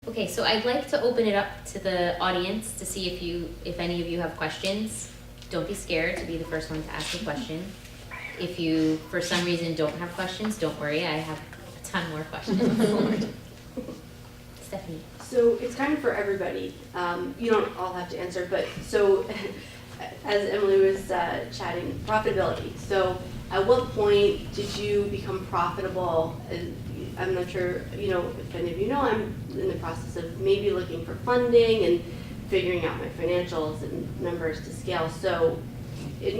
Okay, so I'd like to open it up to the audience to see if any of you have questions. Don't be scared to be the first one to ask a question. If you, for some reason, don't have questions, don't worry, I have a ton more questions. Stephanie. So it's kind of for everybody. You don't all have to answer, but so as Emily was chatting, profitability. So at what point did you become profitable? I'm not sure, if any of you know, I'm in the process of maybe looking for funding and figuring out my financials and numbers to scale. So, it's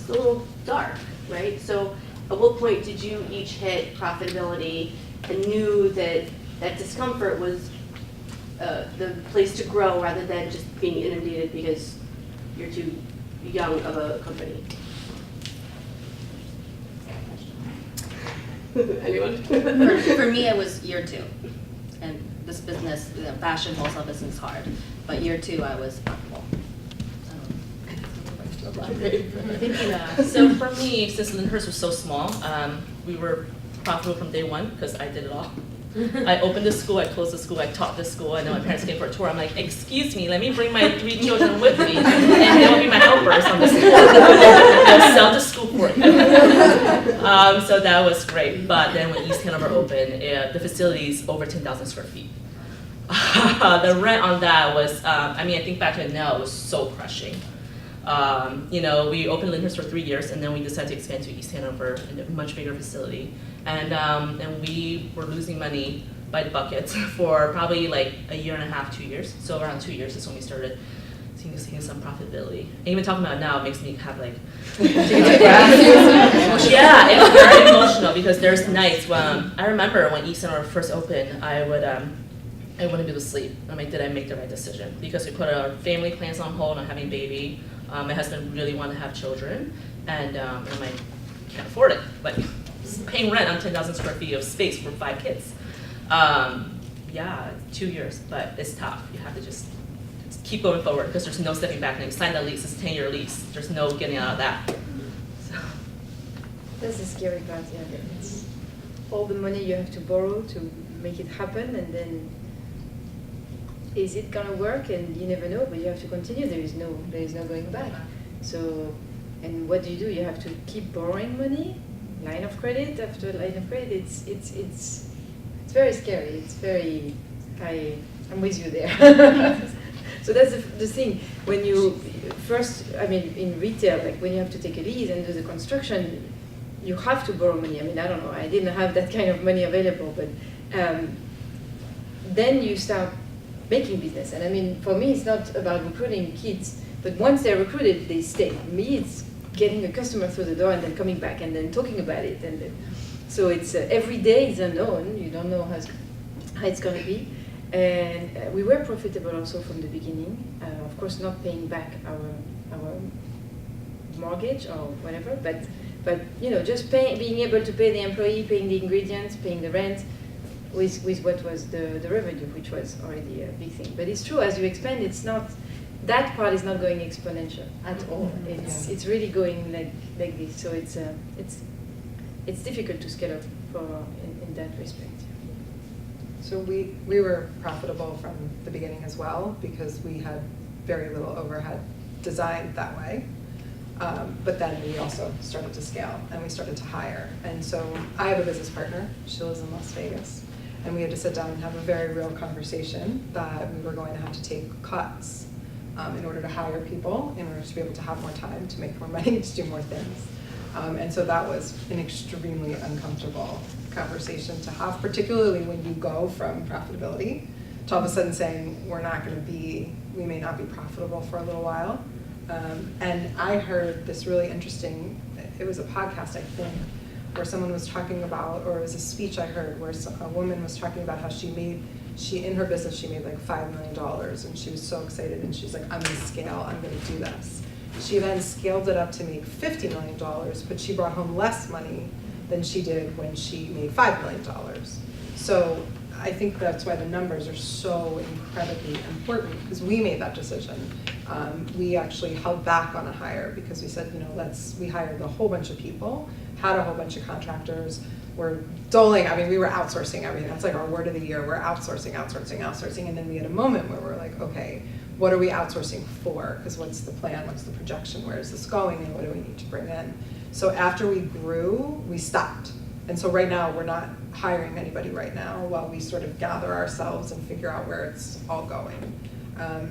a little dark, right? So at what point did you each hit profitability and knew that that discomfort was the place to grow rather than just being inundated because you're too young of a company? Anyone? For me, it was year 2. And this business, fashion wholesale business is hard. But year 2, I was profitable. So for me, since Lyndhurst was so small, we were profitable from day one because I did it all. I opened the school, I closed the school, I taught the school, and then my parents came for a tour. I'm like, excuse me, let me bring my 3 children with me, and they will be my helpers on the school. I'll sell the school for them. So that was great. But then when East Hanover opened, the facility is over 10,000 square feet. The rent on that was, I think back to it now, it was so crushing. We opened Lyndhurst for 3 years, and then we decided to expand to East Hanover in a much bigger facility. And we were losing money by the buckets for probably like a year and a half, 2 years. So around 2 years is when we started seeing some profitability. And even talking about it now makes me have like, yeah, it's very emotional because there's nights when, I remember when East Hanover first opened, I wouldn't be able to sleep. I'm like, did I make the right decision? Because we put our family plans on hold on having a baby. My husband really wanted to have children, and I'm like, can't afford it. Like, paying rent on 10,000 square feet of space for 5 kids. Yeah, 2 years, but it's tough. You have to just keep going forward because there's no stepping back. And you sign that lease, it's a 10-year lease. There's no getting out of that. So. That's the scary part, yeah. It's all the money you have to borrow to make it happen, and then is it gonna work? And you never know, but you have to continue. There is no going back. So, and what do? You have to keep borrowing money, line of credit after line of credit. It's very scary. It's very. I'm with you there. So that's the thing. When you first, in retail, like when you have to take a lease and do the construction, you have to borrow money. I don't know. I didn't have that kind of money available, but then you start making business. And for me, it's not about recruiting kids, but once they're recruited, they stay. Me, it's getting a customer through the door and then coming back and then talking about it. And then, so it's every day is unknown. You don't know how it's going to be. And we were profitable also from the beginning. Of course, not paying back our mortgage or whatever, but just being able to pay the employee, paying the ingredients, paying the rent, with what was the revenue, which was already a big thing. But it's true, as you expand, it's not, that part is not going exponential at all. It's really going like this. So it's difficult to scale up in that respect. So we were profitable from the beginning as well because we had very little overhead designed that way. But then we also started to scale and we started to hire. And so I have a business partner, she lives in Las Vegas. And we had to sit down and have a very real conversation that we were going to have to take cuts in order to hire people, in order to be able to have more time, to make more money, to do more things. And so that was an extremely uncomfortable conversation to have, particularly when you go from profitability to all of a sudden saying, we may not be profitable for a little while. And I heard this really interesting, it was a podcast, I think, where someone was talking about, or it was a speech I heard, where a woman was talking about how in her business, she made like $5 million, and she was so excited, and she's like, I'm gonna scale, I'm gonna do this. She then scaled it up to make $50 million, but she brought home less money than she did when she made $5 million. So I think that's why the numbers are so incredibly important, because we made that decision. We actually held back on a hire because we said, we hired a whole bunch of people, had a whole bunch of contractors, we're doling, I mean, we were outsourcing everything. That's like our word of the year. We're outsourcing, outsourcing, outsourcing. And then we had a moment where we're like, okay, what are we outsourcing for? Because what's the plan? What's the projection? Where is this going? And what do we need to bring in? So after we grew, we stopped. And so right now, we're not hiring anybody right now while we sort of gather ourselves and figure out where it's all going.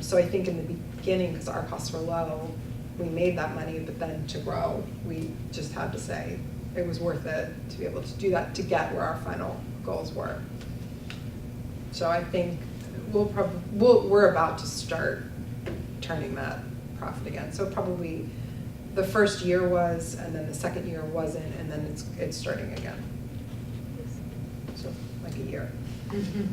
So I think in the beginning, because our costs were low, we made that money, but then to grow, we just had to say it was worth it to be able to do that to get where our final goals were. So I think we're about to start turning that profit again. So probably the first year was, and then the second year wasn't, and then it's starting again. So like a year. Mhm.